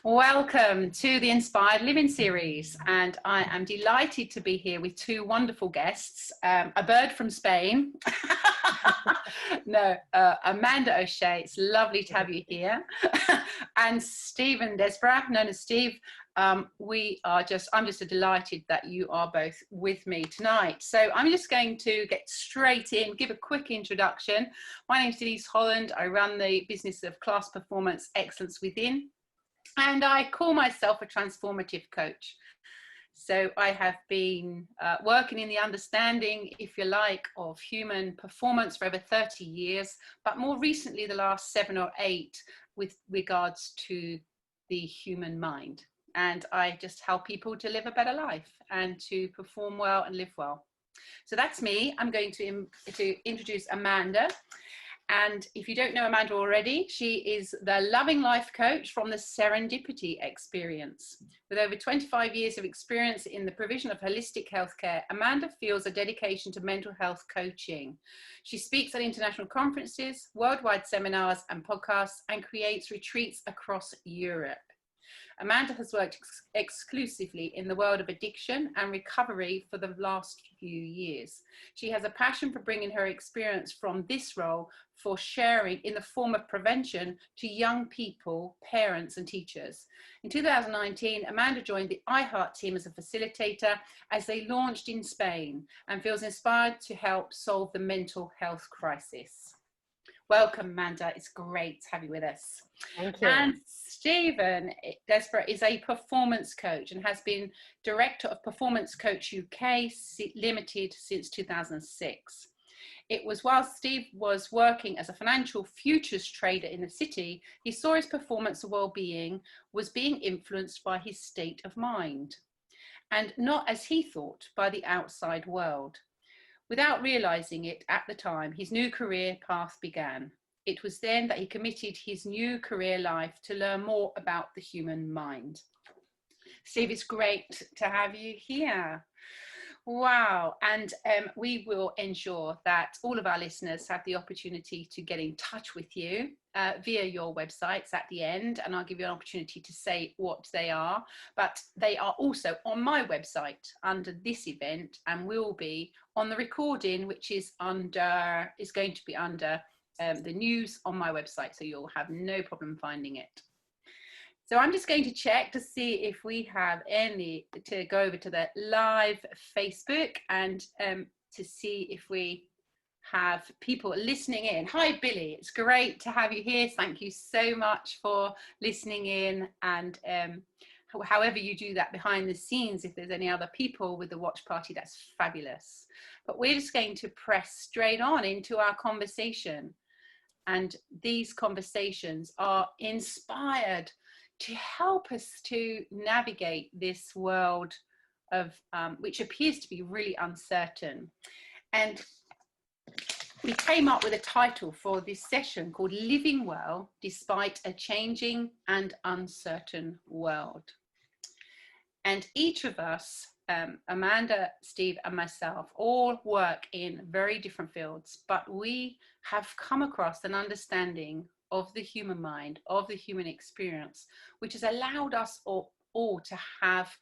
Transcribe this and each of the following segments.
Welcome to the Inspired Living series, and I am delighted to be here with two wonderful guests, a bird from Spain, Amanda O'Shea, it's lovely to have you here, and Stephen Desborough, known as Steve. I'm just delighted that you are both with me tonight. So I'm just going to get straight in, give a quick introduction. My name is Denise Holland. I run the business of Class Performance Excellence Within, and I call myself a transformative coach. So I have been working in the understanding, if you like, of human performance for over 30 years, but more recently, the last 7 or 8, with regards to the human mind. And I just help people to live a better life and to perform well and live well. So that's me. I'm going to introduce Amanda. And if you don't know Amanda already, she is the loving life coach from the Serendipity Experience. With over 25 years of experience in the provision of holistic healthcare, Amanda feels a dedication to mental health coaching. She speaks at international conferences, worldwide seminars and podcasts, and creates retreats across Europe. Amanda has worked exclusively in the world of addiction and recovery for the last few years. She has a passion for bringing her experience from this role for sharing in the form of prevention to young people, parents and teachers. In 2019, Amanda joined the iHeart team as a facilitator as they launched in Spain and feels inspired to help solve the mental health crisis. Welcome, Amanda. It's great to have you with us. Thank you. And Stephen Desborough is a performance coach and has been director of Performance Coach UK Limited since 2006. It was while Steve was working as a financial futures trader in the city, he saw his performance of well-being was being influenced by his state of mind, and not as he thought by the outside world. Without realizing it at the time, his new career path began. It was then that he committed his new career life to learn more about the human mind. Steve, it's great to have you here. Wow. And we will ensure that all of our listeners have the opportunity to get in touch with you via your websites at the end, and I'll give you an opportunity to say what they are, but they are also on my website under this event and will be on the recording, which is going to be under the news on my website, so you'll have no problem finding it. So I'm just going to check to see if we have to go over to the live Facebook and to see if we have people listening in. Hi, Billy. It's great to have you here. Thank you so much for listening in. And however you do that behind the scenes, if there's any other people with the watch party, that's fabulous. But we're just going to press straight on into our conversation. And these conversations are inspired to help us to navigate this world of which appears to be really uncertain. And we came up with a title for this session called Living Well Despite a Changing and Uncertain World. And each of us, Amanda, Steve and myself, all work in very different fields, but we have come across an understanding of the human mind, of the human experience, which has allowed us all to have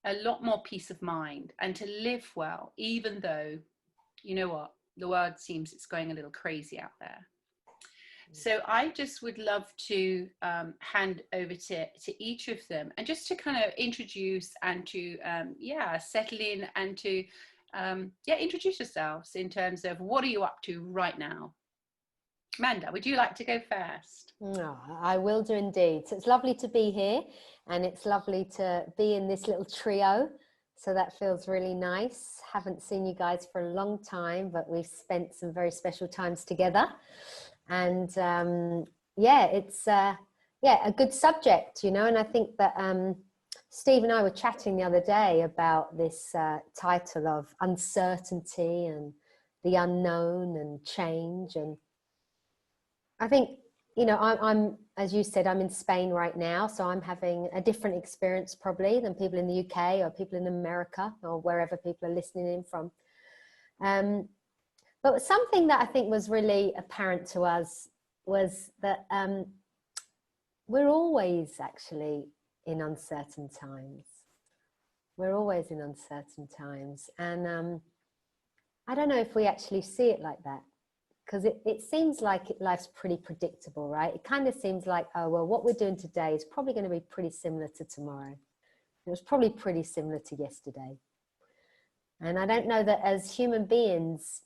a lot more peace of mind and to live well, even though, you know what, the world seems it's going a little crazy out there. So I just would love to hand over to each of them and just to kind of introduce and to, settle in and to, introduce yourselves in terms of what are you up to right now? Amanda, would you like to go first? Oh, I will do indeed. So it's lovely to be here, and it's lovely to be in this little trio. So that feels really nice. Haven't seen you guys for a long time, but we've spent some very special times together. And it's a good subject, you know. And I think that Steve and I were chatting the other day about this title of uncertainty and the unknown and change. And I think, you know, I'm, as you said, I'm in Spain right now, so I'm having a different experience probably than people in the UK or people in America or wherever people are listening in from. But something that I think was really apparent to us was that we're always actually in uncertain times. We're always in uncertain times. And I don't know if we actually see it like that, because it seems like life's pretty predictable, right? It kind of seems like, oh, well, what we're doing today is probably going to be pretty similar to tomorrow. It was probably pretty similar to yesterday. And I don't know that as human beings,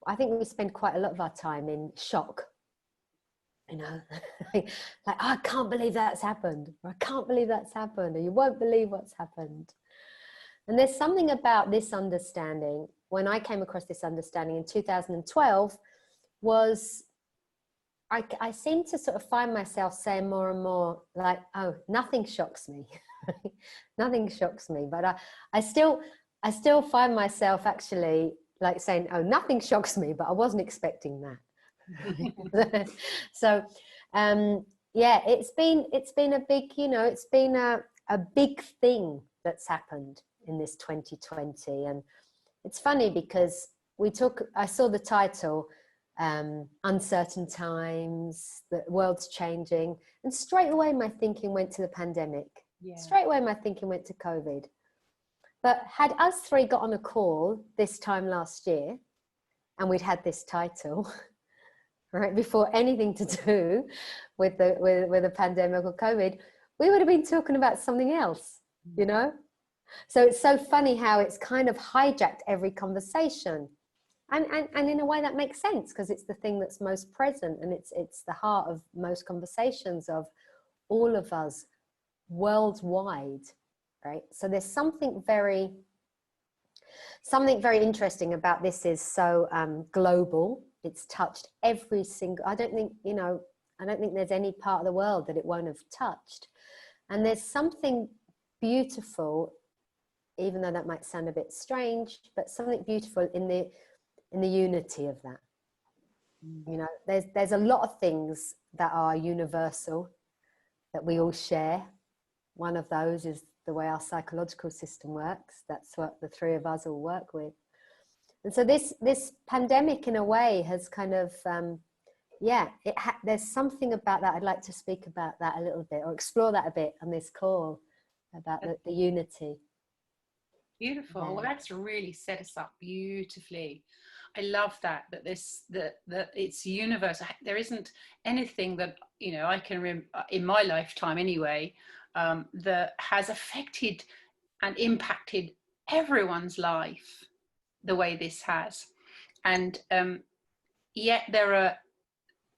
I think we spend quite a lot of our time in shock. You know, like, oh, I can't believe that's happened. Or I can't believe that's happened. Or you won't believe what's happened. And there's something about this understanding. When I came across this understanding in 2012, was I seem to sort of find myself saying more and more like, oh, nothing shocks me. Nothing shocks me. But I still find myself actually like saying, oh, nothing shocks me, but I wasn't expecting that. So yeah, it's been a big, you know, it's been a big thing that's happened in this 2020. And it's funny because I saw the title, Uncertain Times, the world's changing, and straight away my thinking went to the pandemic. Yeah. Straight away my thinking went to COVID. But had us three got on a call this time last year, and we'd had this title, right, before anything to do with the pandemic or COVID, we would have been talking about something else, you know? So it's so funny how it's kind of hijacked every conversation. And in a way that makes sense, because it's the thing that's most present, and it's the heart of most conversations of all of us worldwide, right? So there's something very interesting about this. Is so global. It's touched every single, I don't think there's any part of the world that it won't have touched. And there's something beautiful, even though that might sound a bit strange, but something beautiful in the unity of that. You know, there's a lot of things that are universal that we all share. One of those is the way our psychological system works. That's what the three of us all work with. And so this pandemic, in a way, has kind of there's something about that. I'd like to speak about that a little bit, or explore that a bit on this call, about the unity. Beautiful. Yeah. Well, that's really set us up beautifully. I love that it's universal. There isn't anything that, you know, I can in my lifetime anyway, that has affected and impacted everyone's life the way this has. And yet there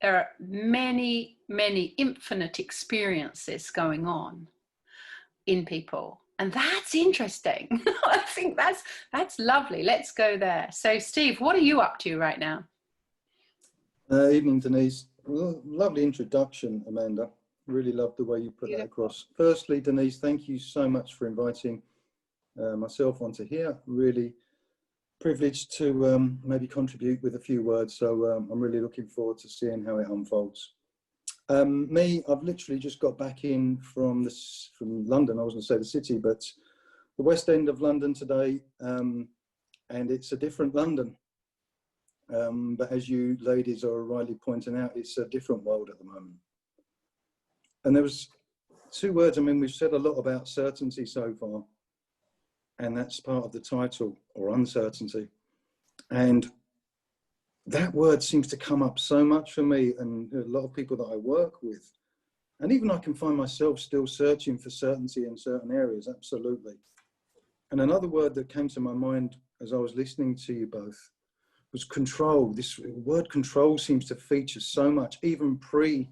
are many infinite experiences going on in people. And that's interesting. I think that's lovely. Let's go there. So Steve, what are you up to right now? Evening, Denise. Well, lovely introduction, Amanda. Really loved the way you put that across. Firstly, Denise, thank you so much for inviting myself onto here. Really privileged to maybe contribute with a few words. So I'm really looking forward to seeing how it unfolds. I've literally just got back in from London. I was going to say the city, but the West End of London today, and it's a different London. But as you ladies are rightly pointing out, it's a different world at the moment. And there was two words. I mean, we've said a lot about certainty so far, and that's part of the title, or uncertainty. And that word seems to come up so much for me and a lot of people that I work with. And even I can find myself still searching for certainty in certain areas, absolutely. And another word that came to my mind as I was listening to you both was control. This word control seems to feature so much, even pre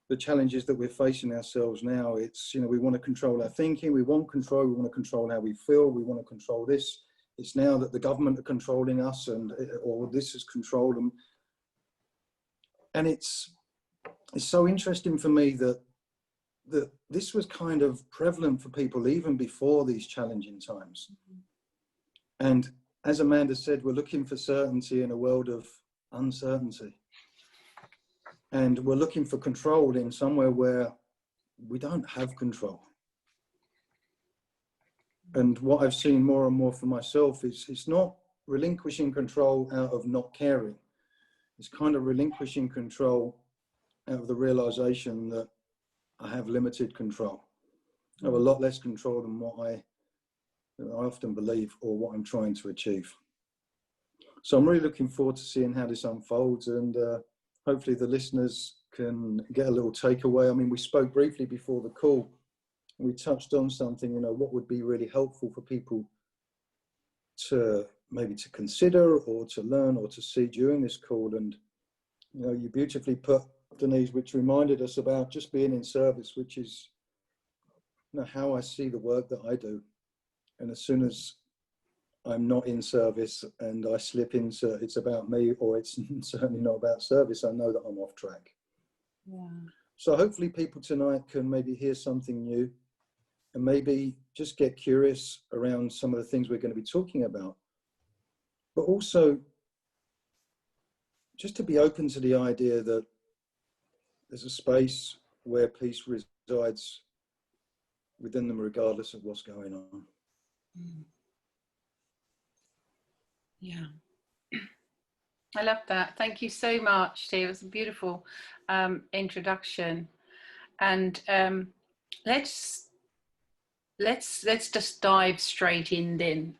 the challenges that we're facing ourselves now. It's, you know, we want to control our thinking, we want control, we want to control how we feel, we want to control this. It's now that the government are controlling us, or this is controlled them. And it's so interesting for me that this was kind of prevalent for people even before these challenging times. And as Amanda said, we're looking for certainty in a world of uncertainty. And we're looking for control in somewhere where we don't have control. And what I've seen more and more for myself is it's not relinquishing control out of not caring. It's kind of relinquishing control out of the realization that I have limited control. I have a lot less control than what I often believe or what I'm trying to achieve. So I'm really looking forward to seeing how this unfolds, and hopefully the listeners can get a little takeaway. I mean, we spoke briefly before the call. We touched on something, you know, what would be really helpful for people to maybe to consider or to learn or to see during this call. And, you know, you beautifully put, Denise, which reminded us about just being in service, which is, you know, how I see the work that I do. And as soon as I'm not in service and I slip into it's about me, or it's certainly not about service, I know that I'm off track. Yeah. So hopefully people tonight can maybe hear something new and maybe just get curious around some of the things we're going to be talking about, but also just to be open to the idea that there's a space where peace resides within them regardless of what's going on. Yeah. I love that. Thank you so much, Steve. It was a beautiful introduction. And let's just dive straight in then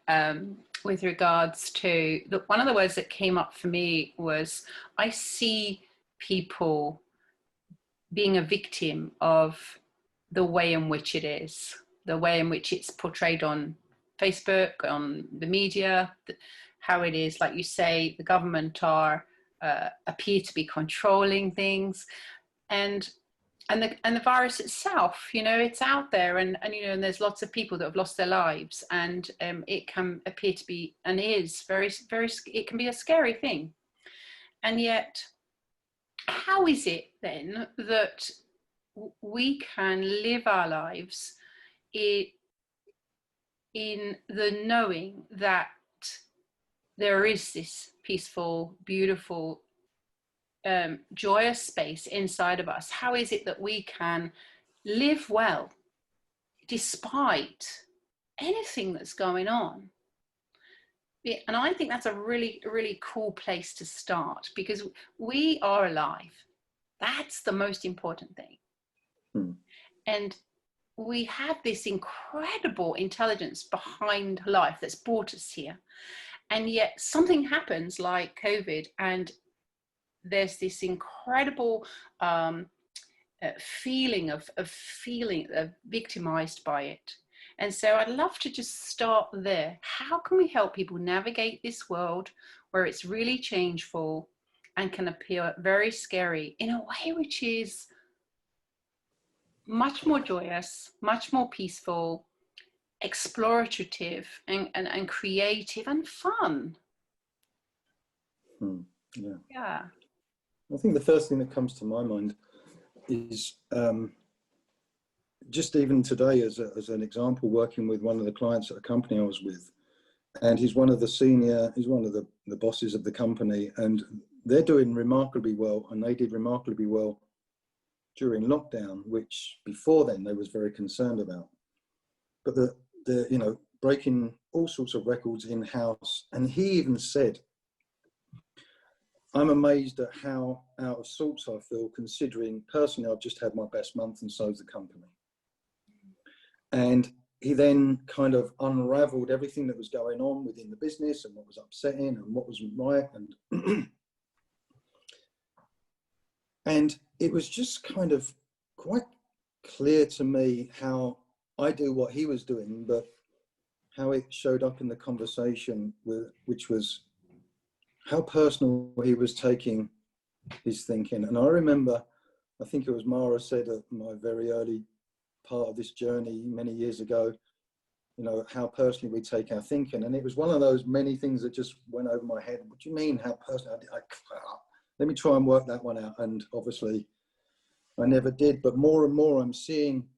with regards to one of the words that came up for me was, I see people being a victim of the way in which it is, the way in which it's portrayed on Facebook, on the media, how it is, like you say, the government appear to be controlling things, and the virus itself, you know, it's out there, and you know, and there's lots of people that have lost their lives, and it can appear to be, and is very, very, it can be a scary thing. And yet, how is it then that we can live our lives in the knowing that there is this peaceful, beautiful, joyous space inside of us? How is it that we can live well despite anything that's going on? And I think that's a really, really cool place to start, because we are alive. That's the most important thing. And we have this incredible intelligence behind life that's brought us here. And yet something happens like COVID, and there's this incredible feeling of feeling victimized by it. And so I'd love to just start there. How can we help people navigate this world where it's really changeful and can appear very scary in a way which is much more joyous, much more peaceful, explorative, and creative and fun? Yeah. I think the first thing that comes to my mind is just even today, as an example, working with one of the clients at a company I was with, and he's one of the bosses of the company, and they're doing remarkably well, and they did remarkably well during lockdown, which before then they was very concerned about. But the you know, breaking all sorts of records in-house, and he even said, I'm amazed at how out of sorts I feel, considering personally I've just had my best month, and so's the company. And he then kind of unraveled everything that was going on within the business and what was upsetting and what was right. And and it was just kind of quite clear to me how I do what he was doing, but how it showed up in the conversation, which was how personal he was taking his thinking. And I remember, I think it was Mara said at my very early part of this journey many years ago, you know, how personally we take our thinking. And it was one of those many things that just went over my head. What do you mean, how personal? Let me try and work that one out. And obviously I never did, but more and more I'm seeing,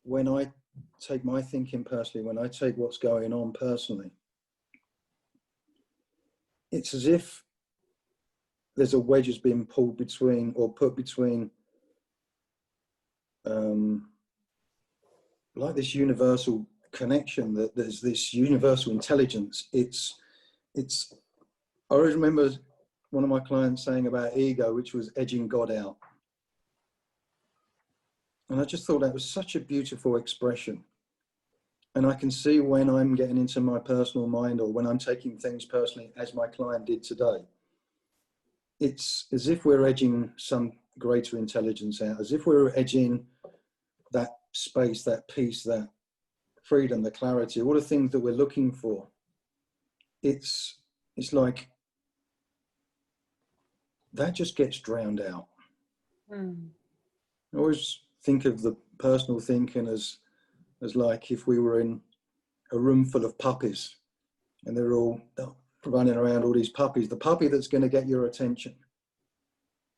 when I take my thinking personally, when I take what's going on personally, it's as if there's a wedge has been pulled between, or put between, like this universal connection, that there's this universal intelligence. It's, I always remember one of my clients saying about ego, which was edging God out. And I just thought that was such a beautiful expression. And I can see when I'm getting into my personal mind, or when I'm taking things personally, as my client did today, it's as if we're edging some greater intelligence out, as if we're edging that space, that peace, that freedom, the clarity, all the things that we're looking for. It's like that just gets drowned out. Mm. I always think of the personal thinking as like if we were in a room full of puppies and they're all running around, all these puppies. The puppy that's going to get your attention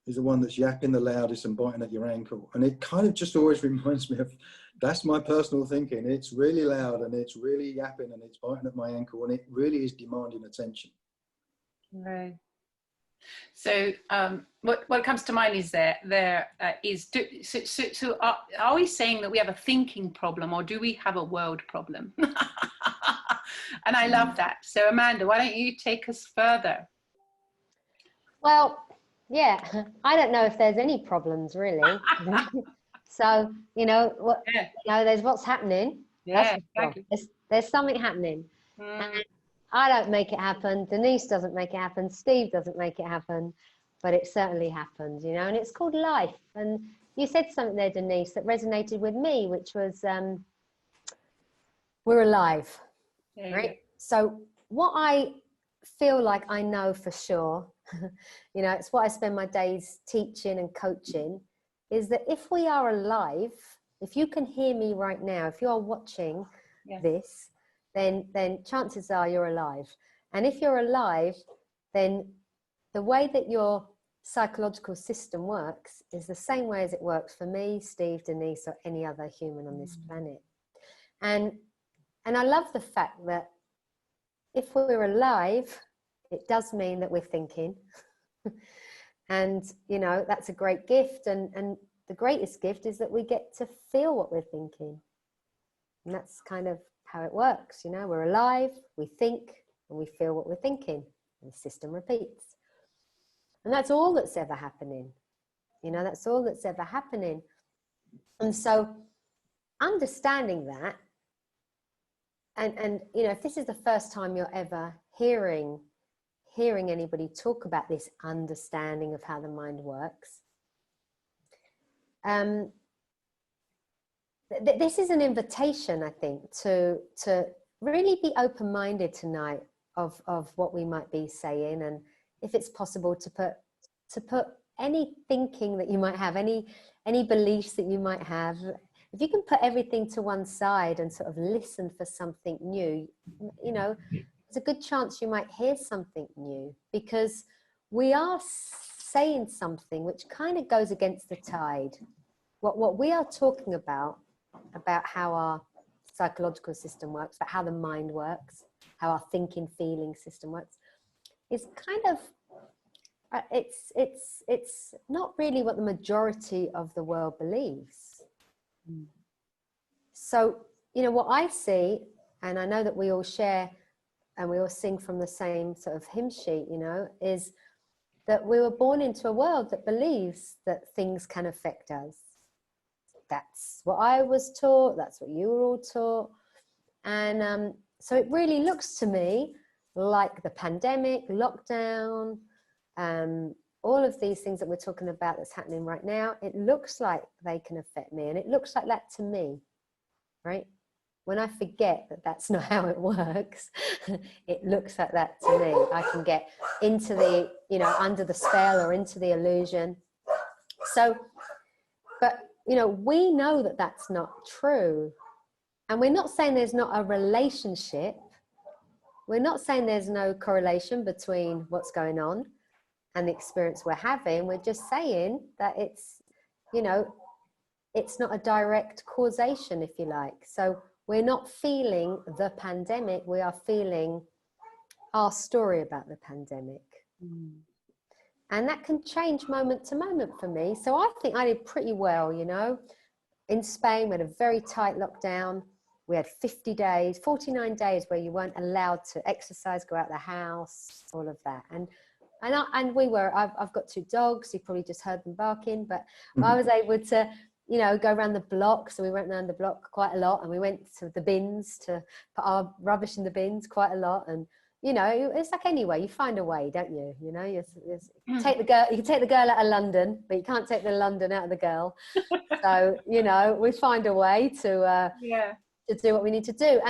is the one that's yapping the loudest and biting at your ankle. And it kind of just always reminds me of, that's my personal thinking. It's really loud and it's really yapping and it's biting at my ankle and it really is demanding attention. Right. So what comes to mind is so are we saying that we have a thinking problem, or do we have a world problem? And I love that. So Amanda, why don't you take us further? Well, yeah, I don't know if there's any problems really. So, there's what's happening. Yeah, exactly. There's something happening. And I don't make it happen. Denise doesn't make it happen. Steve doesn't make it happen. But it certainly happens, and it's called life. And you said something there, Denise, that resonated with me, which was we're alive, right? So what I feel like I know for sure, it's what I spend my days teaching and coaching, is that if we are alive, if you can hear me right now, if you're watching this, then chances are you're alive. And if you're alive, then the way that your psychological system works is the same way as it works for me, Steve, Denise, or any other human on this planet. And I love the fact that if we're alive, it does mean that we're thinking. And, that's a great gift. And the greatest gift is that we get to feel what we're thinking. And that's kind of how it works. We're alive, we think, and we feel what we're thinking. And the system repeats. And that's all that's ever happening. That's all that's ever happening. And so understanding that, and if this is the first time you're ever hearing anybody talk about this understanding of how the mind works, this is an invitation, I think, to really be open-minded tonight of what we might be saying, and if it's possible to put any thinking that you might have, any beliefs that you might have, if you can put everything to one side and sort of listen for something new, there's a good chance you might hear something new, because we are saying something which kind of goes against the tide. What we are talking about how our psychological system works, about how the mind works, how our thinking, feeling system works, is kind of, it's not really what the majority of the world believes. So, what I see, and I know that we all share and we all sing from the same sort of hymn sheet, is that we were born into a world that believes that things can affect us. That's what I was taught, that's what you were all taught. And so it really looks to me like the pandemic, lockdown, all of these things that we're talking about that's happening right now, it looks like they can affect me. And it looks like that to me, right? When I forget that that's not how it works, it looks like that to me. I can get into the, under the spell or into the illusion. So, but, we know that that's not true. And we're not saying there's not a relationship. We're not saying there's no correlation between what's going on and the experience we're having. We're just saying that it's, it's not a direct causation, if you like. So we're not feeling the pandemic, we are feeling our story about the pandemic. And that can change moment to moment for me. So I think I did pretty well, In Spain, we had a very tight lockdown. We had 49 days where you weren't allowed to exercise, go out the house, all of that. And I've got 2 dogs, you probably just heard them barking, but I was able to you know, go around the block. So we went around the block quite a lot, and we went to the bins to put our rubbish in the bins quite a lot. And, you know, it's like anyway, you find a way, don't you? You know, you take the girl, you can take the girl out of London, but you can't take the London out of the girl. So, you know, we find a way to do what we need to do.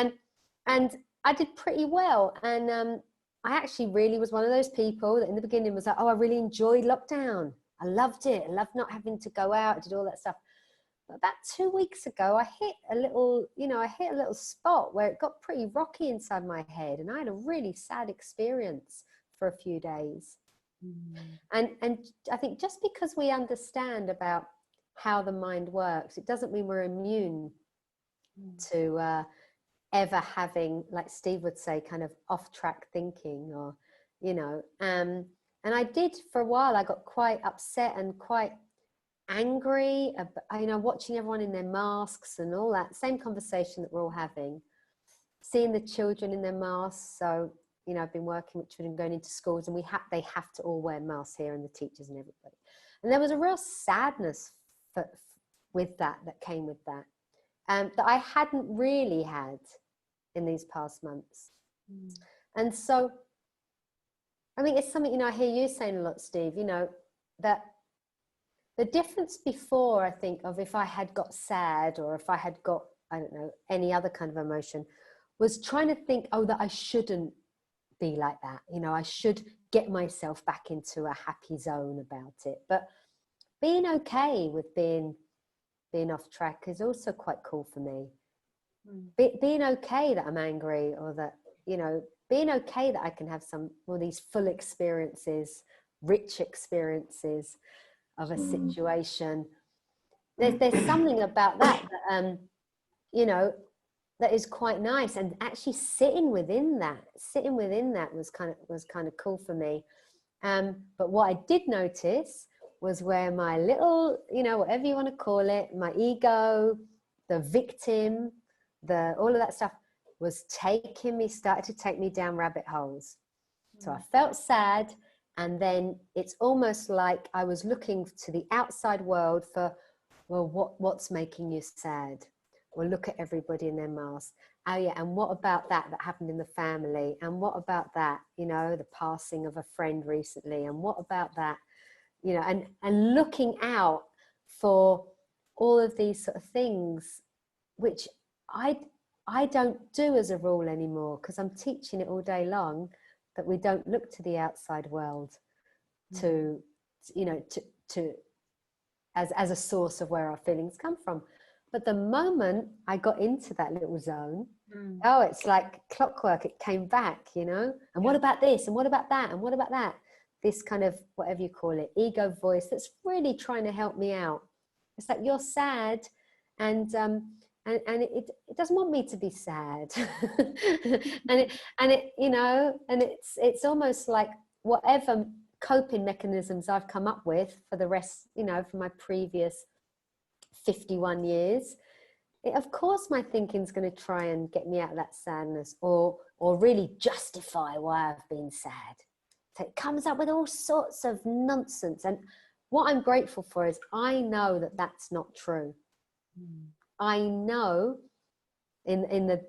And I did pretty well. And I actually really was one of those people that in the beginning was like, oh, I really enjoyed lockdown. I loved it. I loved not having to go out, I did all that stuff. But about 2 weeks ago, I hit a little spot where it got pretty rocky inside my head, and I had a really sad experience for a few days. And I think just because we understand about how the mind works, it doesn't mean we're immune to ever having, like Steve would say, kind of off-track thinking, or, you know. And I did for a while. I got quite upset and quite angry, you know, watching everyone in their masks and all that same conversation that we're all having, seeing the children in their masks. So, you know, I've been working with children going into schools, and they have to all wear masks here, and the teachers and everybody. And there was a real sadness with that came with that, that I hadn't really had in these past months. And so, I mean, it's something, you know, I hear you saying a lot, Steve, you know, that the difference before, I think, of if I had got sad, or if I had got, I don't know, any other kind of emotion, was trying to think, oh, that I shouldn't be like that. You know, I should get myself back into a happy zone about it. But being okay with being off track is also quite cool for me. Being okay that I'm angry, or that, you know, being okay that I can have all these full experiences, rich experiences of a situation. There's something about that, you know, that is quite nice. And actually sitting within that was kind of cool for me. But what I did notice was where my little, you know, whatever you want to call it, my ego, the victim, all of that stuff was started to take me down rabbit holes. So I felt sad. And then it's almost like I was looking to the outside world for, well, what's making you sad? Well, look at everybody in their masks. Oh yeah, and what about that happened in the family? And what about that, you know, the passing of a friend recently? And what about that, you know, and looking out for all of these sort of things, which I don't do as a rule anymore, because I'm teaching it all day long, that we don't look to the outside world to, you know, to as a source of where our feelings come from. But the moment I got into that little zone, oh, it's like clockwork, it came back, you know. And what about this, and what about that, and what about that? This kind of, whatever you call it, ego voice that's really trying to help me out. It's like, you're sad, and it doesn't want me to be sad. and it you know, and it's almost like whatever coping mechanisms I've come up with for the rest, you know, for my previous 51 years, of course my thinking's going to try and get me out of that sadness, or really justify why I've been sad. So it comes up with all sorts of nonsense. And what I'm grateful for is I know that that's not true. I know in the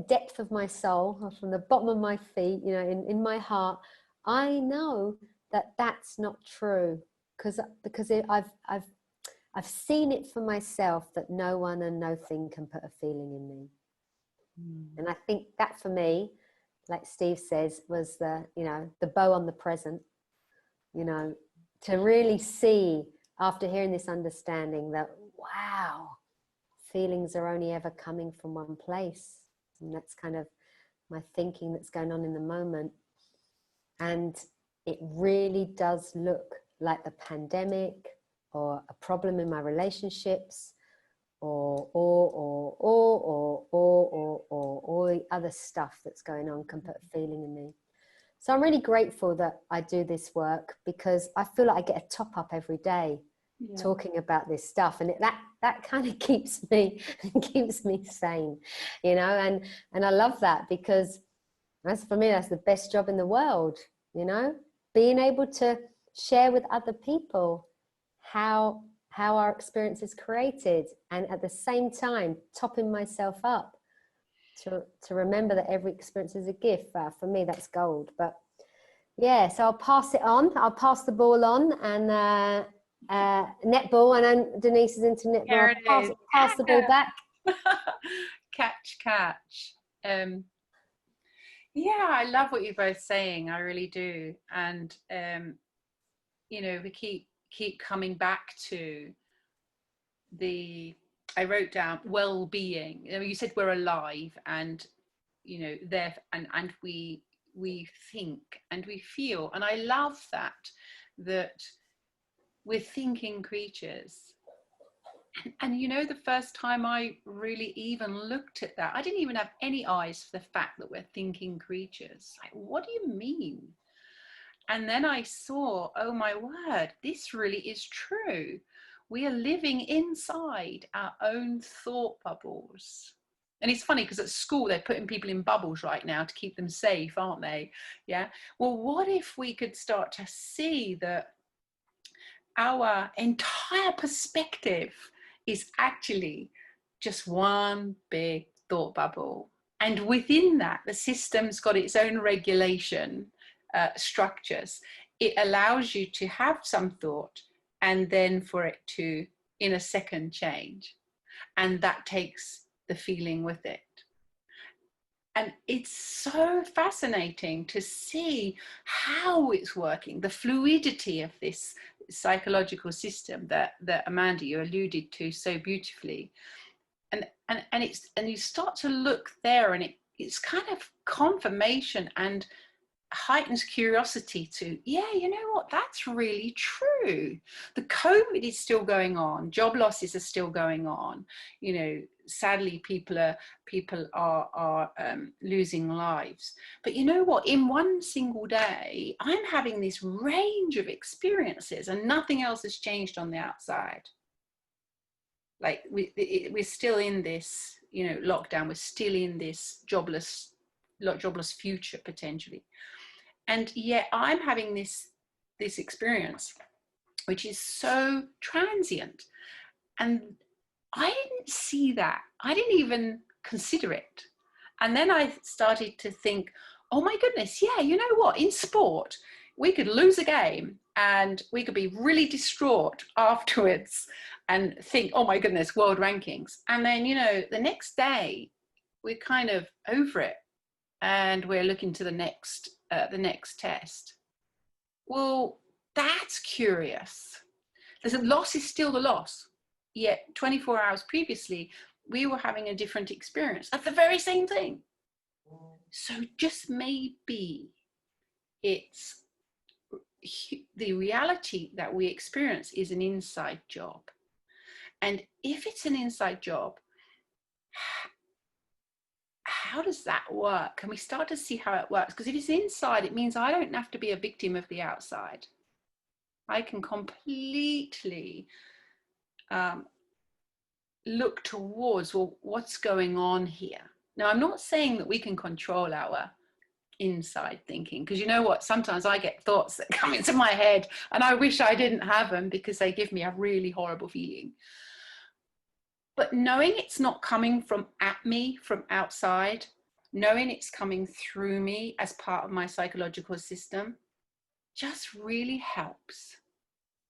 depth of my soul, from the bottom of my feet, you know, in my heart, I know that that's not true, because I've seen it for myself, that no one and no thing can put a feeling in me. And I think that for me, like Steve says, was the, you know, the bow on the present, you know, to really see, after hearing this understanding, that, wow, feelings are only ever coming from one place. And that's kind of my thinking that's going on in the moment. And it really does look like the pandemic, or a problem in my relationships, or all the other stuff that's going on can put a feeling in me. So I'm really grateful that I do this work, because I feel like I get a top up every day talking about this stuff, and that kind of keeps me sane, you know. And I love that, because for me, that's the best job in the world, you know, being able to share with other people how how our experience is created, and at the same time topping myself up to remember that every experience is a gift. For me, that's gold. But yeah, so I'll pass it on. I'll pass the ball on, and netball. I know Denise is into netball. Pass the ball back. Catch. Yeah, I love what you're both saying. I really do. And you know, we keep coming back to I wrote down well-being. You know, you said we're alive, and you know, there, and we think and we feel, and I love that we're thinking creatures. And you know, the first time I really even looked at that, I didn't even have any eyes for the fact that we're thinking creatures. Like, what do you mean? And then I saw, oh my word, this really is true. We are living inside our own thought bubbles. And it's funny because at school they're putting people in bubbles right now to keep them safe, aren't they? Yeah. Well, what if we could start to see that our entire perspective is actually just one big thought bubble, and within that the system's got its own regulation structures. It allows you to have some thought and then for it to in a second change, and that takes the feeling with it. And it's so fascinating to see how it's working, the fluidity of this psychological system that Amanda, you alluded to so beautifully. And you start to look there, and it's kind of confirmation and heightens curiosity to, yeah, you know what, that's really true. The COVID is still going on, job losses are still going on, you know, sadly people are losing lives. But you know what, in one single day I'm having this range of experiences and nothing else has changed on the outside. Like we're still in this, you know, lockdown, we're still in this jobless future potentially. And yet I'm having this experience, which is so transient. And I didn't see that. I didn't even consider it. And then I started to think, oh my goodness, yeah, you know what? In sport, we could lose a game and we could be really distraught afterwards and think, oh my goodness, world rankings. And then, you know, the next day, we're kind of over it and we're looking to the next test. Well, that's curious. The loss is still the loss. Yet 24 hours previously, we were having a different experience of the very same thing. So just maybe it's the reality that we experience is an inside job. And if it's an inside job, how does that work? Can we start to see how it works? Because if it's inside, it means I don't have to be a victim of the outside. I can completely look towards, well, what's going on here? Now, I'm not saying that we can control our inside thinking, because you know what, sometimes I get thoughts that come into my head and I wish I didn't have them because they give me a really horrible feeling. But knowing it's not coming from at me from outside, knowing it's coming through me as part of my psychological system, just really helps.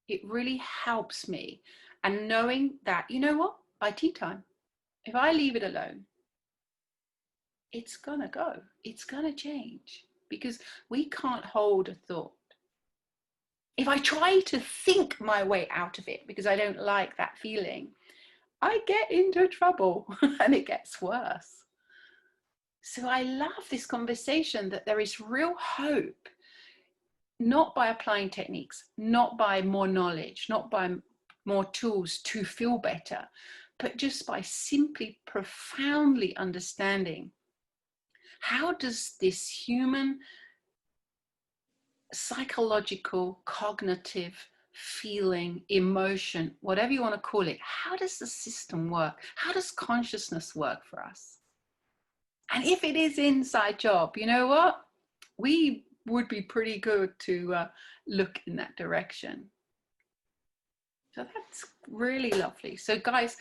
It really helps me. And knowing that, you know what, by tea time, if I leave it alone, it's gonna go, it's gonna change, because we can't hold a thought. If I try to think my way out of it because I don't like that feeling, I get into trouble and it gets worse. So I love this conversation that there is real hope, not by applying techniques, not by more knowledge, not by more tools to feel better, but just by simply profoundly understanding, how does this human psychological, cognitive, feeling, emotion, whatever you want to call it, how does the system work? How does consciousness work for us? And if it is inside job, you know what? We would be pretty good to look in that direction. So that's really lovely. So guys,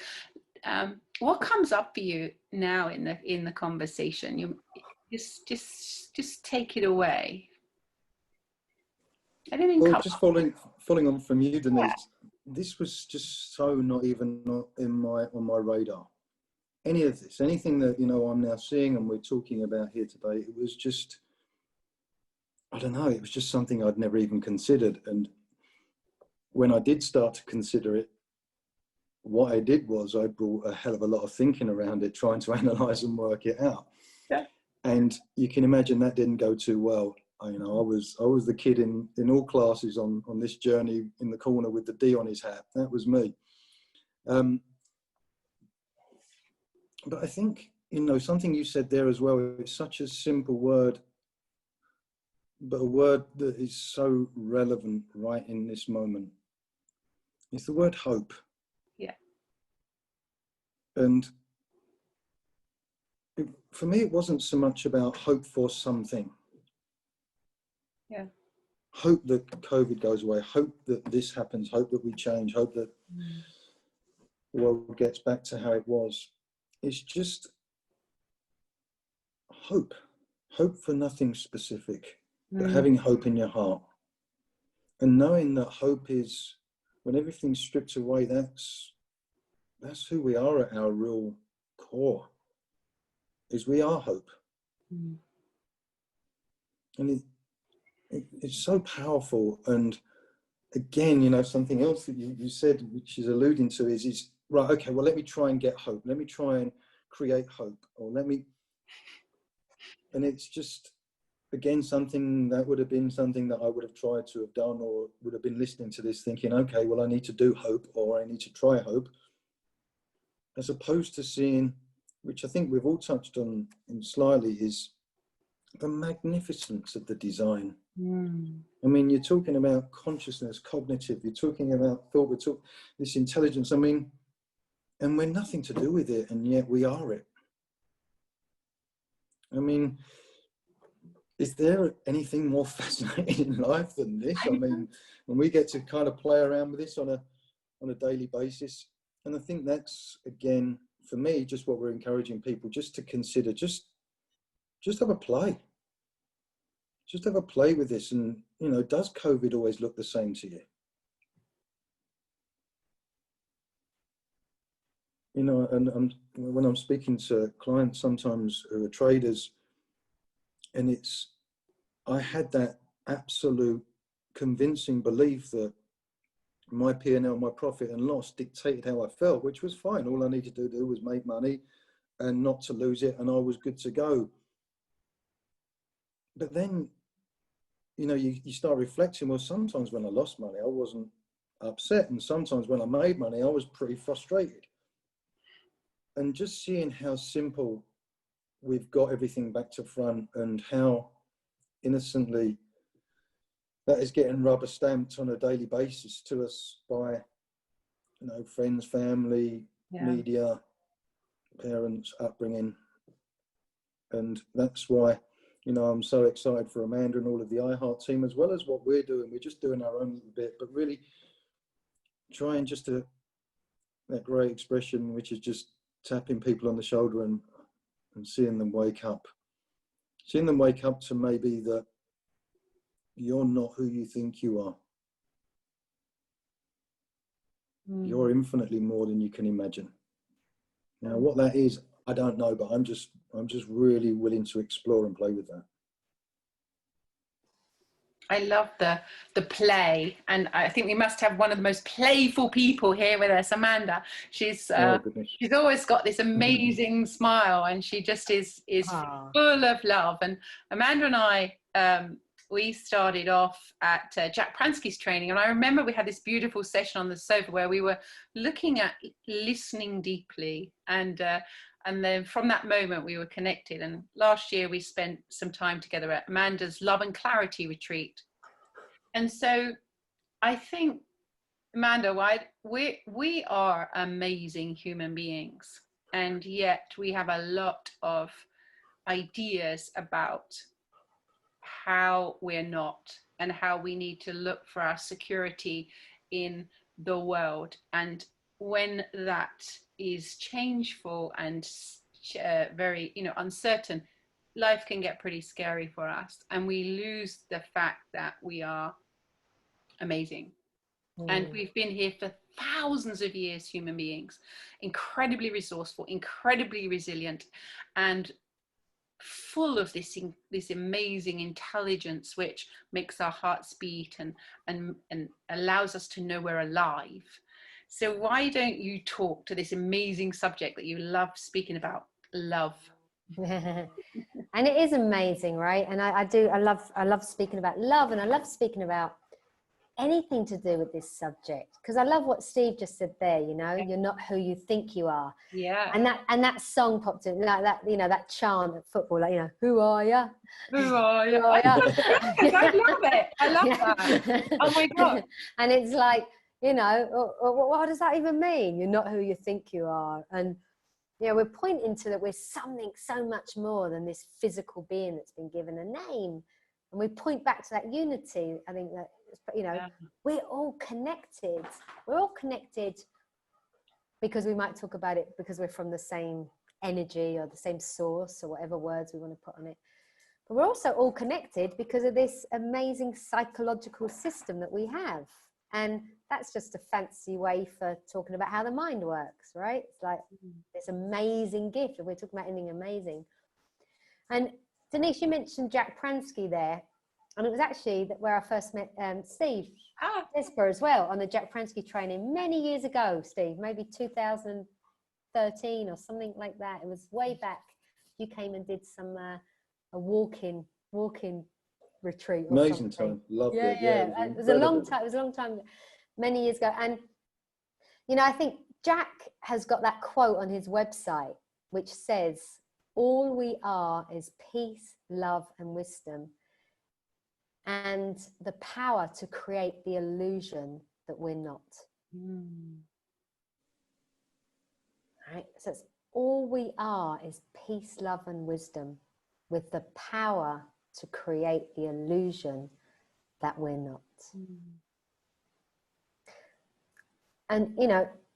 what comes up for you now in the conversation? You just take it away. Anything Well, come just up? following on from you, Denise, this was just so not even on my radar. Any of this, anything that, you know, I'm now seeing and we're talking about here today, it was just, I don't know, it was just something I'd never even considered. And when I did start to consider it, what I did was I brought a hell of a lot of thinking around it, trying to analyze and work it out. Yeah. And you can imagine that didn't go too well. You know, I was the kid in all classes on this journey in the corner with the D on his hat. That was me. But I think, you know, something you said there as well, it's such a simple word, but a word that is so relevant right in this moment. It's the word hope. Yeah. And for me, it wasn't so much about hope for something. Yeah. Hope that COVID goes away, hope that this happens, hope that we change, hope that the world gets back to how it was. It's just hope for nothing specific, but having hope in your heart. And knowing that hope is, when everything's stripped away, that's who we are at our real core, is we are hope. And it's so powerful. And again, you know, something else that you said, which is alluding to is right, okay, well, let me try and get hope. Let me try and create hope, or and it's just, again, something that would have been something that I would have tried to have done, or would have been listening to this thinking, okay, well, I need to do hope, or I need to try hope, as opposed to seeing, which I think we've all touched on slightly, is the magnificence of the design. I mean, you're talking about consciousness, cognitive, you're talking about thought, we're talking this intelligence, I mean, and we're nothing to do with it, and yet we are it. I mean, is there anything more fascinating in life than this? I mean, when we get to kind of play around with this on a daily basis, and I think that's, again, for me, just what we're encouraging people just to consider, just have a play. Just have a play with this. And, you know, does COVID always look the same to you? You know, and when I'm speaking to clients sometimes who are traders, and I had that absolute convincing belief that my P&L, my profit and loss dictated how I felt, which was fine. All I needed to do was make money and not to lose it, and I was good to go. But then, you know, you start reflecting, well, sometimes when I lost money, I wasn't upset. And sometimes when I made money, I was pretty frustrated. And just seeing how simple we've got everything back to front, and how innocently that is getting rubber stamped on a daily basis to us by, you know, friends, family, media, parents, upbringing. And that's why, you know, I'm so excited for Amanda and all of the iHeart team, as well as what we're doing. We're just doing our own little bit, but really trying just to, that great expression, which is just tapping people on the shoulder and seeing them wake up. Seeing them wake up to maybe that you're not who you think you are. You're infinitely more than you can imagine. Now, what that is, I don't know, but I'm just really willing to explore and play with that. I love the play, and I think we must have one of the most playful people here with us, Amanda. She's always got this amazing smile, and she just is full of love. And Amanda and I, we started off at Jack Pransky's training, and I remember we had this beautiful session on the sofa where we were looking at listening deeply, and then from that moment we were connected. And last year we spent some time together at Amanda's Love and Clarity retreat. And so I think, Amanda, we are amazing human beings, and yet we have a lot of ideas about how we're not, and how we need to look for our security in the world. And when that is changeful and very, uncertain, life can get pretty scary for us, and we lose the fact that we are amazing. And we've been here for thousands of years, human beings, incredibly resourceful, incredibly resilient, and full of this amazing intelligence, which makes our hearts beat and allows us to know we're alive. So why don't you talk to this amazing subject that you love speaking about, love? And it is amazing, right? And I love speaking about love, and I love speaking about anything to do with this subject, because I love what Steve just said there, you're not who you think you are. Yeah. And that song popped in, like that, that chant at football, like, who are you? Who are you? I love it. I love that. Oh my God. And it's like, what does that even mean? You're not who you think you are. And we're pointing to that we're something so much more than this physical being that's been given a name. And we point back to that unity. I think that, we're all connected. We're all connected because we might talk about it because we're from the same energy or the same source, or whatever words we want to put on it. But we're also all connected because of this amazing psychological system that we have. And that's just a fancy way for talking about how the mind works, right? It's like this amazing gift, and we're talking about anything amazing. And Denise, you mentioned Jack Pransky there. And it was actually where I first met Steve Desborough as well, on the Jack Pransky training many years ago, Steve, maybe 2013 or something like that. It was way back. You came and did some a walk-in retreat. Or amazing something. time, loved it. Yeah. It was a long time. It was a long time, many years ago. And I think Jack has got that quote on his website, which says, "All we are is peace, love, and wisdom, and the power to create the illusion that we're not." Right? So it's all we are is peace, love, and wisdom, with the power to create the illusion that we're not. And,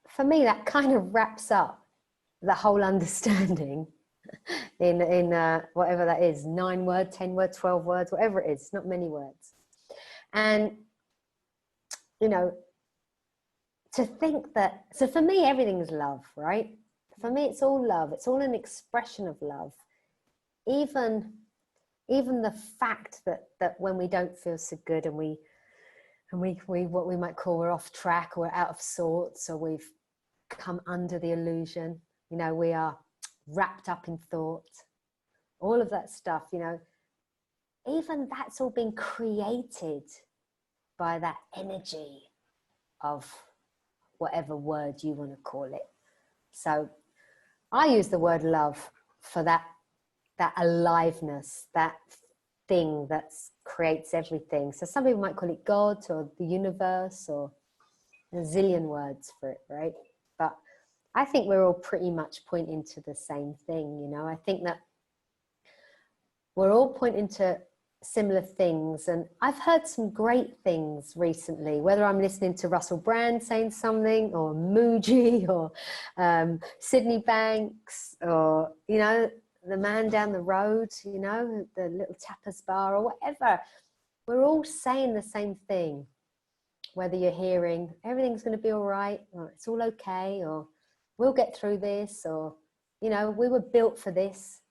for me, that kind of wraps up the whole understanding in whatever that is, 9 words, 10 words, 12 words, whatever it is, not many words. And, to think that, so for me, everything's love, right? For me, it's all love. It's all an expression of love. Even the fact that when we don't feel so good, and we what we might call we're off track, or we're out of sorts, or we've come under the illusion, we are wrapped up in thought, all of that stuff, even that's all been created by that energy of whatever word you want to call it. So I use the word love for that aliveness, that thing that creates everything. So some people might call it God, or the universe, or a zillion words for it, right? But I think we're all pretty much pointing to the same thing, I think that we're all pointing to similar things. And I've heard some great things recently, whether I'm listening to Russell Brand saying something, or Muji, or Sydney Banks, or, the man down the road, the little tapas bar, or whatever. We're all saying the same thing, whether you're hearing everything's going to be all right, or it's all okay, or we'll get through this, or, we were built for this.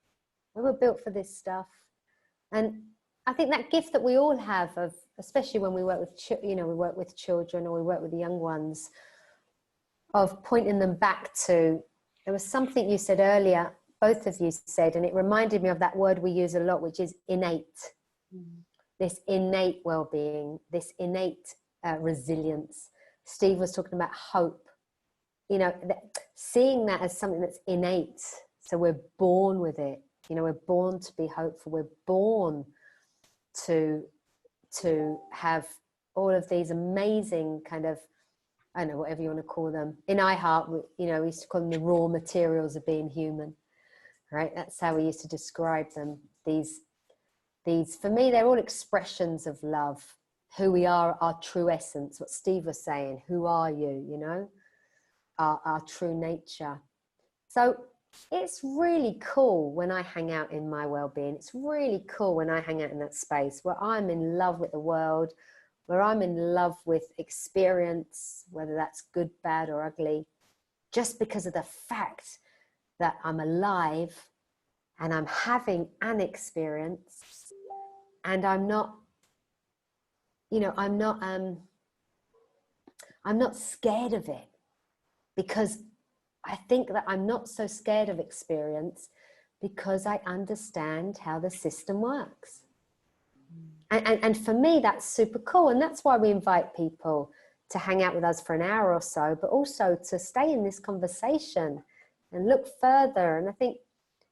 We were built for this stuff. And I think that gift that we all have, of, especially when we work with, we work with children, or we work with the young ones, of pointing them back to, there was something you said earlier, both of you said, and it reminded me of that word we use a lot, which is innate. This innate well-being, this innate resilience. Steve was talking about hope. Seeing that as something that's innate. So we're born with it. We're born to be hopeful. We're born to have all of these amazing kind of, I don't know, whatever you want to call them. In iHeart, we used to call them the raw materials of being human, right? That's how we used to describe them. These, for me, they're all expressions of love. who we are, our true essence, what Steve was saying, who are you, you know, our true nature. So it's really cool when I hang out in my well-being. It's really cool when I hang out in that space where I'm in love with the world, where I'm in love with experience, whether that's good, bad, or ugly, just because of the fact that I'm alive and I'm having an experience, and I'm not, you know, I'm not scared of it, because I think that I'm not so scared of experience because I understand how the system works. And for me, that's super cool. And that's why we invite people to hang out with us for an hour or so, but also to stay in this conversation and look further. And I think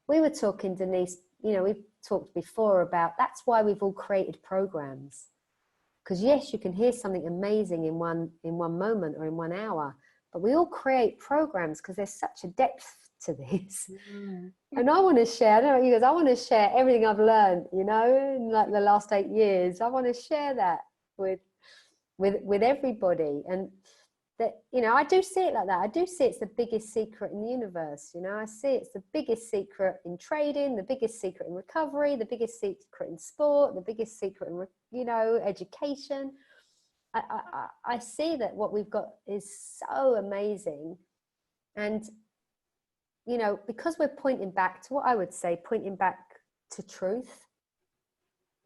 we were talking, Denise, you know, we've talked before about, that's why we've all created programs. Because yes, you can hear something amazing in one moment or in 1 hour, but we all create programs because there's such a depth to this. And I want to share, I don't know what you guys, I want to share everything I've learned, you know, in like the last 8 years. I want to share that with everybody. And that, you know, I do see it like that. I do see it's the biggest secret in the universe. You know, I see it's the biggest secret in trading, the biggest secret in recovery, the biggest secret in sport, the biggest secret in, you know, education. I see that what we've got is so amazing. And, you know, because we're pointing back to what I would say, pointing back to truth.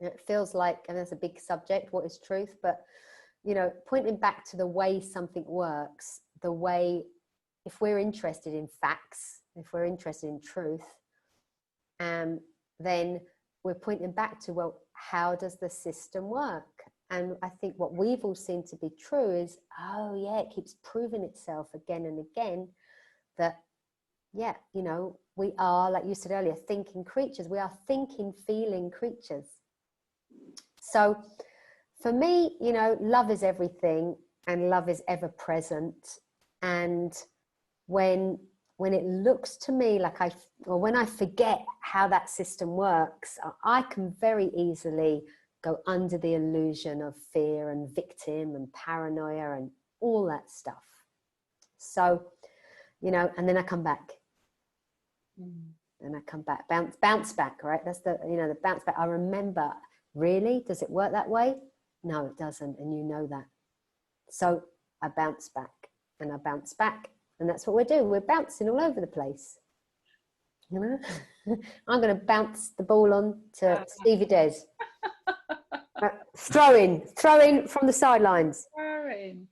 It feels like, and that's a big subject, what is truth? But, you know, pointing back to the way something works, the way, if we're interested in facts, if we're interested in truth, then we're pointing back to, well, how does the system work? And I think what we've all seen to be true is, oh yeah, it keeps proving itself again and again that, yeah, you know, we are, like you said earlier, thinking creatures. We are thinking, feeling creatures. So for me, you know, love is everything and love is ever present. And when it looks to me like when I forget how that system works, I can very easily go under the illusion of fear and victim and paranoia and all that stuff. So, you know, and then I come back. And I come back, bounce back, right? That's the, you know, the bounce back. I remember, really? Does it work that way? No, it doesn't. And you know that. So I bounce back and I bounce back. And that's what we're doing. We're bouncing all over the place. You know, I'm going to bounce the ball on to Stevie Des. Throwing from the sidelines. Throwing.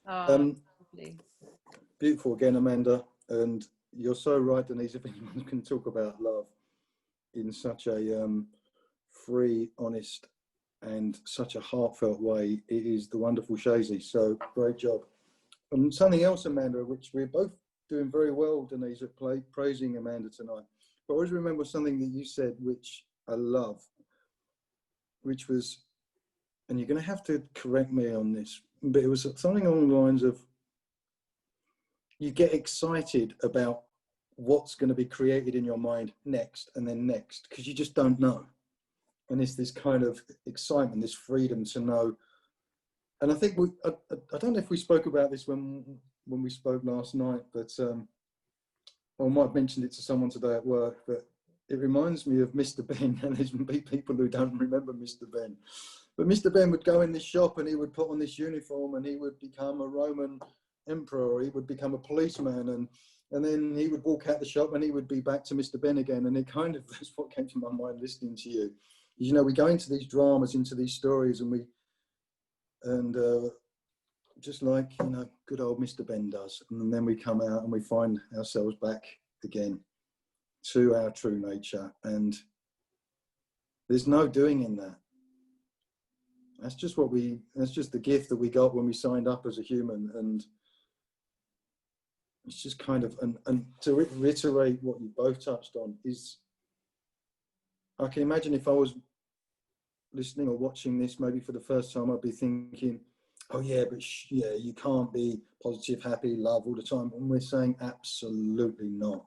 Oh, lovely. Beautiful again, Amanda. And you're so right, Denise. If anyone can talk about love in such a free, honest, and such a heartfelt way, it is the wonderful Shazy. So great job. And something else, Amanda, which we're both doing very well, Denise, at praising Amanda tonight. But I always remember something that you said, which I love, which was, and you're going to have to correct me on this, but it was something along the lines of, you get excited about what's going to be created in your mind next and then next, because you just don't know. And it's this kind of excitement, this freedom to know. And I think I don't know if we spoke about this when we spoke last night, but I might have mentioned it to someone today at work, but it reminds me of Mr. Ben, and there's people who don't remember Mr. Ben. But Mr. Ben would go in this shop and he would put on this uniform and he would become a Roman emperor, or he would become a policeman, and then he would walk out the shop and he would be back to Mr. Ben again. And it kind of, that's what came to my mind listening to you. You know, we go into these dramas, into these stories, and just like, you know, good old Mr. Ben does. And then we come out and we find ourselves back again to our true nature. And there's no doing in that. That's just that's just the gift that we got when we signed up as a human. And it's just kind of, and to reiterate what you both touched on is, I can imagine if I was listening or watching this maybe for the first time, I'd be thinking, oh yeah, but yeah, you can't be positive, happy, love all the time. And we're saying absolutely not.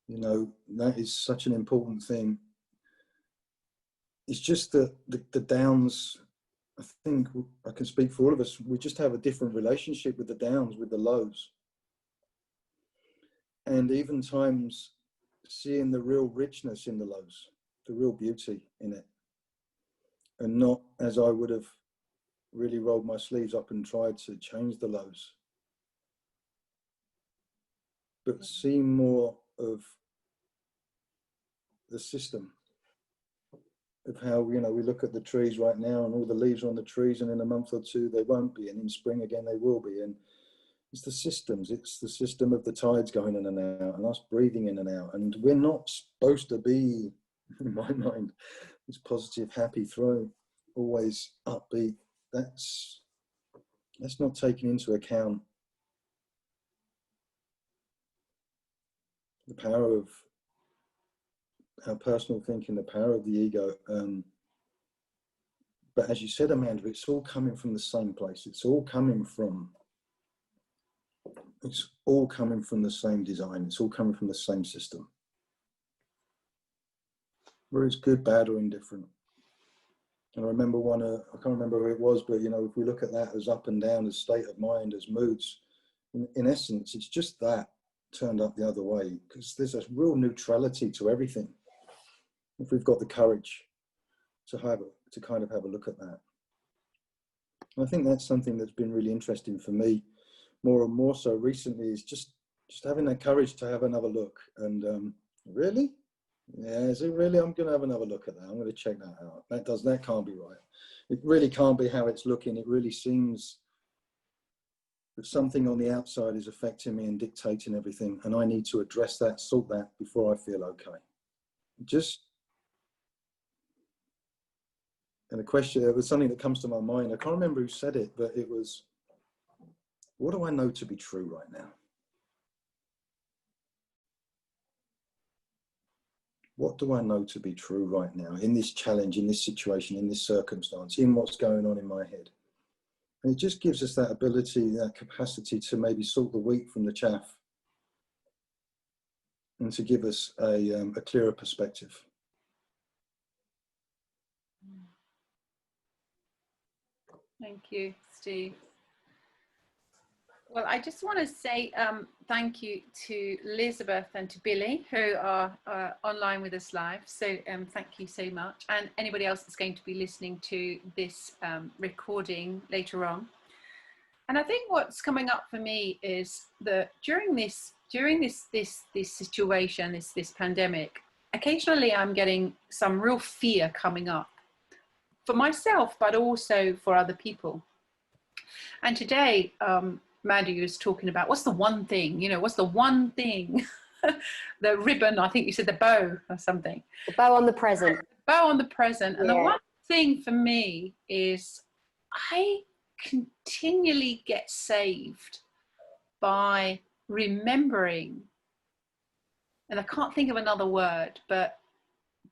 You know, that is such an important thing. it's just that the downs, I think I can speak for all of us, we just have a different relationship with the downs, with the lows. And even times seeing the real richness in the lows, the real beauty in it. And not as I would have really rolled my sleeves up and tried to change the lows, but see more of the system of how, you know, we look at the trees right now and all the leaves are on the trees, and in a month or two they won't be, and in spring again they will be. And it's the systems, it's the system of the tides going in and out and us breathing in and out. And we're not supposed to be, in my mind, this positive, happy throw, always upbeat. That's not taking into account the power of our personal thinking, the power of the ego. But as you said, Amanda, it's all coming from the same place. It's all coming from the same design. It's all coming from the same system. Whether it's good, bad, or indifferent. And I remember I can't remember who it was, but, you know, if we look at that as up and down, as state of mind, as moods, in essence, it's just that turned up the other way, because there's a real neutrality to everything. If we've got the courage to kind of have a look at that. And I think that's something that's been really interesting for me, more and more so recently, is just having that courage to have another look. And really? Yeah, is it really? I'm going to have another look at that. I'm going to check that out. That can't be right. It really can't be how it's looking. It really seems that something on the outside is affecting me and dictating everything. And I need to address that, sort that before I feel okay. And the question, it was something that comes to my mind. I can't remember who said it, but it was, what do I know to be true right now? What do I know to be true right now in this challenge, in this situation, in this circumstance, in what's going on in my head? And it just gives us that ability, that capacity to maybe sort the wheat from the chaff and to give us a clearer perspective. Thank you, Steve. Well, I just want to say thank you to Elizabeth and to Billy, who are online with us live. So thank you so much. And anybody else that's going to be listening to this recording later on. And I think what's coming up for me is that during this situation, this pandemic, occasionally I'm getting some real fear coming up for myself, but also for other people. And today, Mandy was talking about what's the one thing, what's the one thing, the ribbon, I think you said the bow or something. The bow on the present. Bow on the present. And yeah. The one thing for me is I continually get saved by remembering, and I can't think of another word, but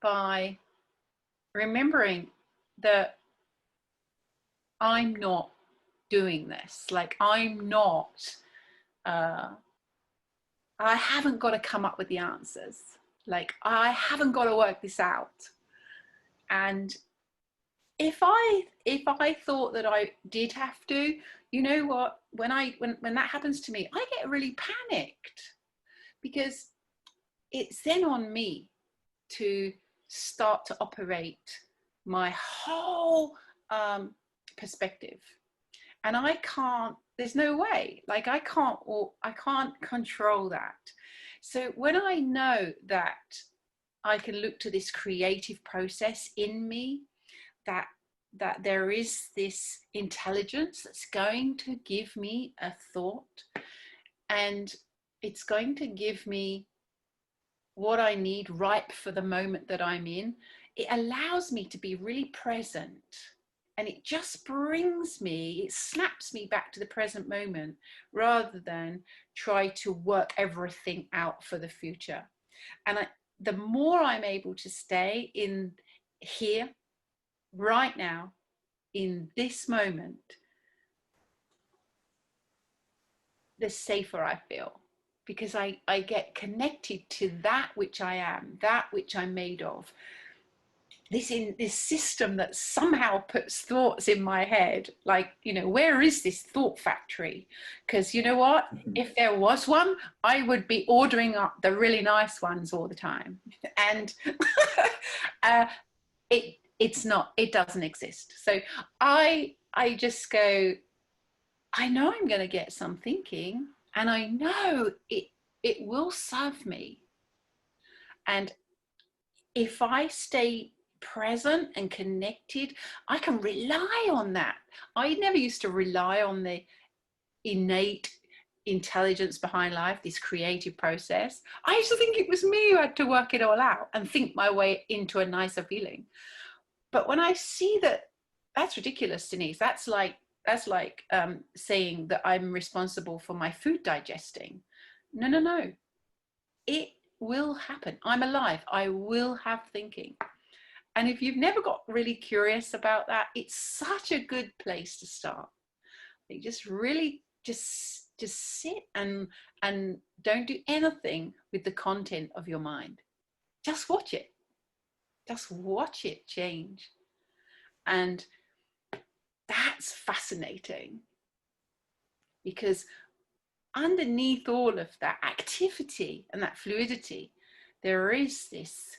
by remembering that I'm not doing this. Like I'm not, I haven't got to come up with the answers. Like I haven't got to work this out. And if I thought that I did have to, you know what, when that happens to me, I get really panicked, because it's then on me to start to operate my whole perspective. And I can't, there's no way, like I can't control that. So when I know that I can look to this creative process in me, that there is this intelligence that's going to give me a thought, and it's going to give me what I need ripe for the moment that I'm in, it allows me to be really present. And it just brings me, it snaps me back to the present moment, rather than try to work everything out for the future. And the more I'm able to stay in here, right now, in this moment, the safer I feel, because I get connected to that which I am, that which I'm made of. this system that somehow puts thoughts in my head, like, you know, where is this thought factory? Because you know what, if there was one, I would be ordering up the really nice ones all the time. And it's not, it doesn't exist. So I just go, I know I'm going to get some thinking, and I know it will serve me. And if I stay present and connected, I can rely on that. I never used to rely on the innate intelligence behind life, this creative process. I used to think it was me who had to work it all out and think my way into a nicer feeling. But when I see that, that's ridiculous, Denise. That's like saying that I'm responsible for my food digesting. No. It will happen. I'm alive. I will have thinking. And if you've never got really curious about that, it's such a good place to start. You just really just sit and don't do anything with the content of your mind. Just watch it. Just watch it change. And that's fascinating, because underneath all of that activity and that fluidity, there is this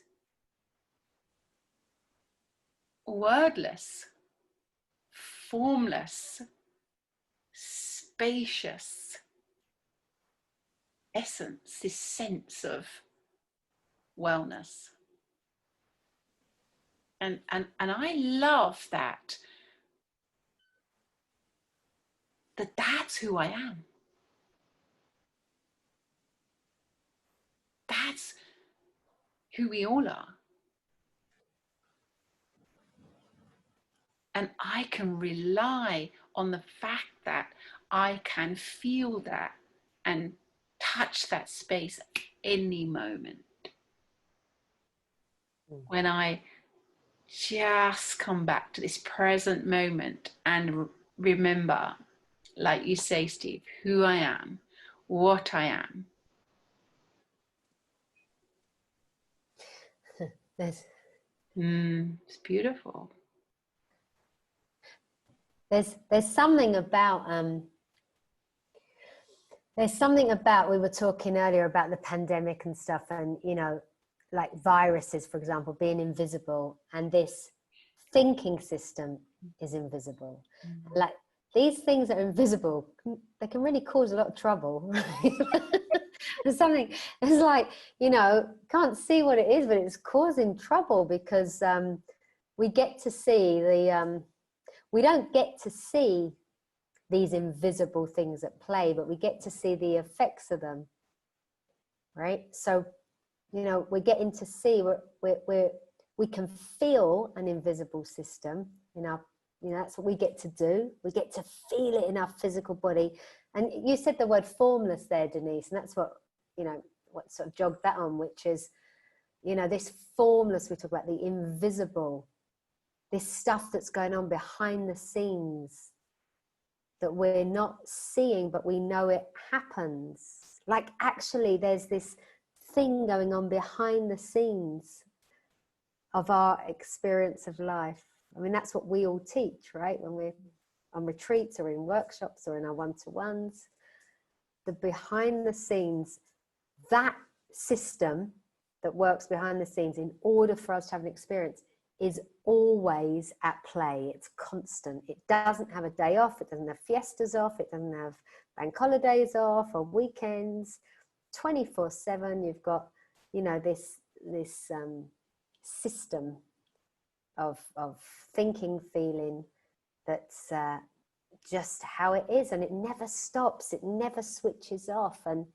wordless, formless, spacious essence, this sense of wellness. And I love that that's who I am. That's who we all are. And I can rely on the fact that I can feel that and touch that space at any moment. When I just come back to this present moment and remember, like you say, Steve, who I am, what I am. It's beautiful. There's something about we were talking earlier about the pandemic and stuff, and you know, like viruses, for example, being invisible, and this thinking system is invisible. Like these things that are invisible, they can really cause a lot of trouble. There's something, it's like, you know, can't see what it is, but it's causing trouble, because we get to see we don't get to see these invisible things at play, but we get to see the effects of them, right? So, you know, we're getting to see, we can feel an invisible system in our, you know, that's what we get to do. We get to feel it in our physical body. And you said the word formless there, Denise, and that's what, you know, what sort of jogged that on, which is, you know, this formless, we talk about the invisible, this stuff that's going on behind the scenes that we're not seeing, but we know it happens. Like actually there's this thing going on behind the scenes of our experience of life. I mean, that's what we all teach, right? When we're on retreats or in workshops or in our one-to-ones, the behind the scenes, that system that works behind the scenes in order for us to have an experience is always at play. It's constant. It doesn't have a day off. It doesn't have fiestas off. It doesn't have bank holidays off or weekends. 24/7, you've got, you know, this system of thinking, feeling, that's just how it is, and it never stops. It never switches off. And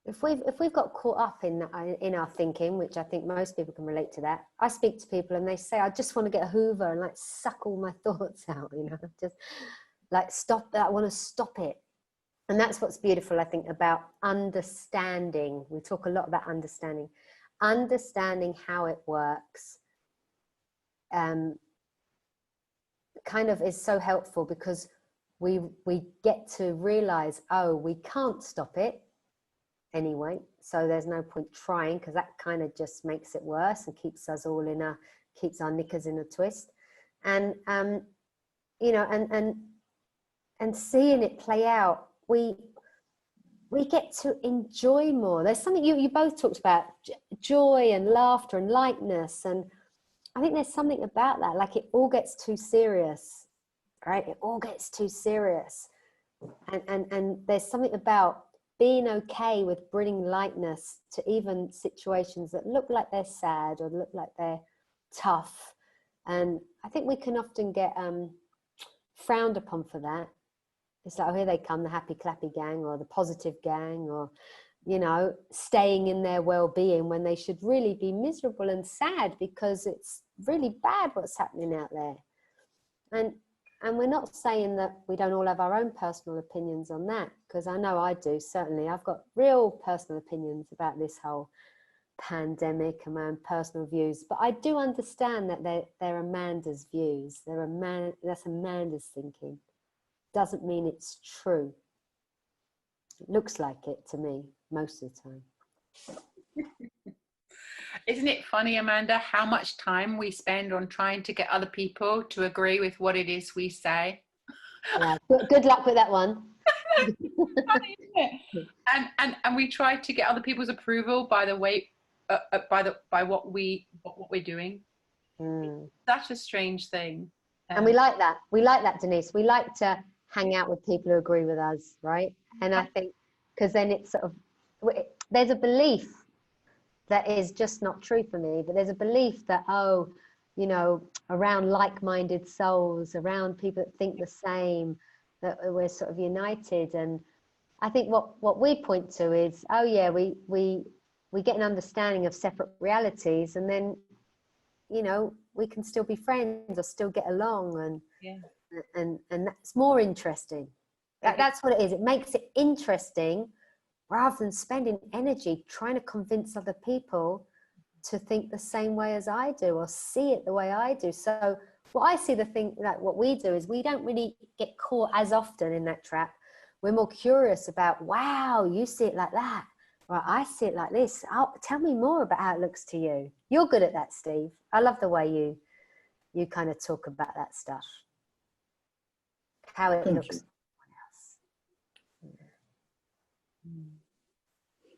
if we've got caught up in our thinking, which I think most people can relate to that. I speak to people and they say, I just want to get a Hoover and like suck all my thoughts out, you know, just like stop that. I want to stop it. And that's what's beautiful, I think, about understanding. We talk a lot about understanding how it works. Kind of is so helpful, because we get to realize, oh, we can't stop it anyway, so there's no point trying, because that kind of just makes it worse and keeps us all in a keeps our knickers in a twist. And you know, and seeing it play out, we get to enjoy more. There's something you both talked about, joy and laughter and lightness, and I think there's something about that. Like, it all gets too serious, right? It all gets too serious, and there's something about being okay with bringing lightness to even situations that look like they're sad or look like they're tough. And I think we can often get frowned upon for that. It's like, oh, here they come, the happy clappy gang or the positive gang, or, you know, staying in their well-being when they should really be miserable and sad because it's really bad what's happening out there. And we're not saying that we don't all have our own personal opinions on that, because I know I do, certainly. I've got real personal opinions about this whole pandemic and my own personal views, but I do understand that they're Amanda's views. That's Amanda's thinking. Doesn't mean it's true. It looks like it to me most of the time. Isn't it funny, Amanda, how much time we spend on trying to get other people to agree with what it is we say? Yeah, good luck with that one. Funny, isn't it? And we try to get other people's approval by the way, by what we're doing. Such a strange thing. And we like that. We like that, Denise. We like to hang out with people who agree with us, right? And I think, because then it's sort of, there's a belief that is just not true for me, but there's a belief that, oh, you know, around like-minded souls, around people that think the same, that we're sort of united. And I think what we point to is, oh yeah, we get an understanding of separate realities, and then, you know, we can still be friends or still get along, and and that's more interesting. That's what it is. It makes it interesting, rather than spending energy trying to convince other people to think the same way as I do or see it the way I do. So what I see, the thing, like what we do, is we don't really get caught as often in that trap. We're more curious about, wow, you see it like that, or I see it like this. Tell me more about how it looks to you. You're good at that, Steve. I love the way you kind of talk about that stuff, how it looks.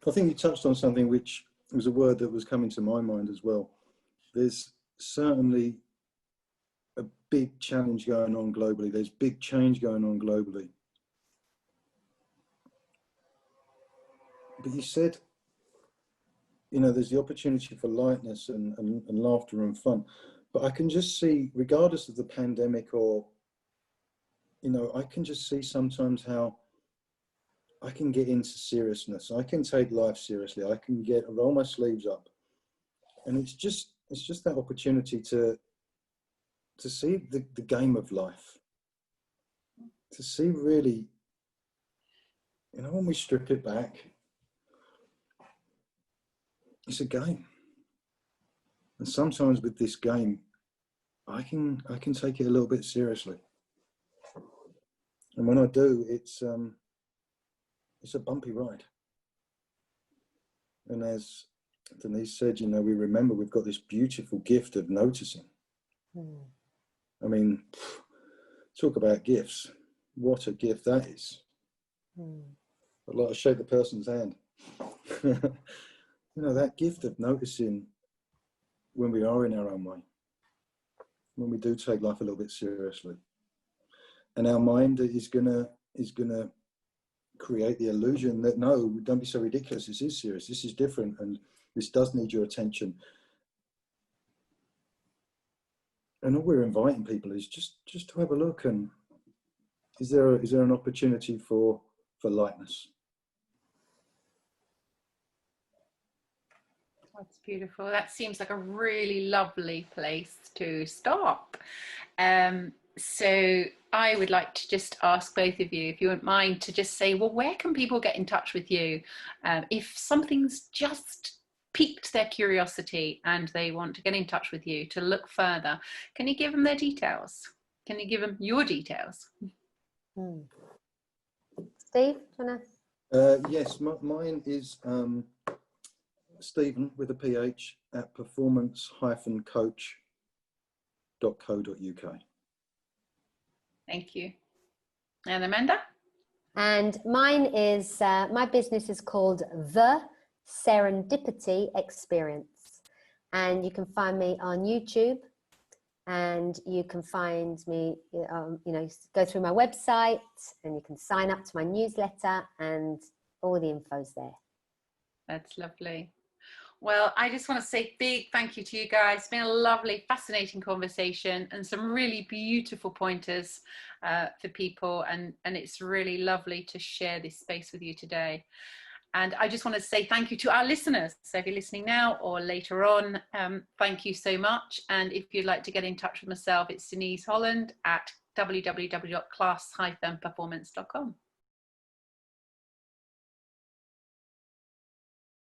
I think you touched on something which was a word that was coming to my mind as well. There's certainly a big challenge going on globally. There's big change going on globally. But you said, you know, there's the opportunity for lightness and laughter and fun. But I can just see, regardless of the pandemic, or, you know, I can just see sometimes how I can get into seriousness. I can take life seriously. I can roll my sleeves up, and it's just that opportunity to see the game of life, to see really, you know, when we strip it back, it's a game. And sometimes with this game, I can take it a little bit seriously. And when I do, it's a bumpy ride. And as Denise said, you know, we remember we've got this beautiful gift of noticing. I mean, talk about gifts. What a gift that is. I'd like to shake the person's hand. You know, that gift of noticing when we are in our own way, when we do take life a little bit seriously. And our mind is gonna create the illusion that, no, don't be so ridiculous, this is serious, this is different, and this does need your attention. And all we're inviting people is just to have a look, and is there an opportunity for lightness? That's beautiful. That seems like a really lovely place to stop. So I would like to just ask both of you, if you wouldn't mind, to just say, well, where can people get in touch with you if something's just piqued their curiosity and they want to get in touch with you to look further? Can you give them their details? Can you give them your details? Steve, do you wanna? Yes, mine is Stephen with a PH at performance-coach.co.uk. www.classhighperformance.co.uk. Thank you. And Amanda? And mine is, my business is called The Serendipity Experience. And you can find me on YouTube, and you can find me, you know, go through my website, and you can sign up to my newsletter, and all the info's there. That's lovely. Well, I just want to say big thank you to you guys. It's been a lovely, fascinating conversation and some really beautiful pointers for people. And it's really lovely to share this space with you today. And I just want to say thank you to our listeners. So if you're listening now or later on, thank you so much. And if you'd like to get in touch with myself, it's Denise Holland at www.class-performance.com.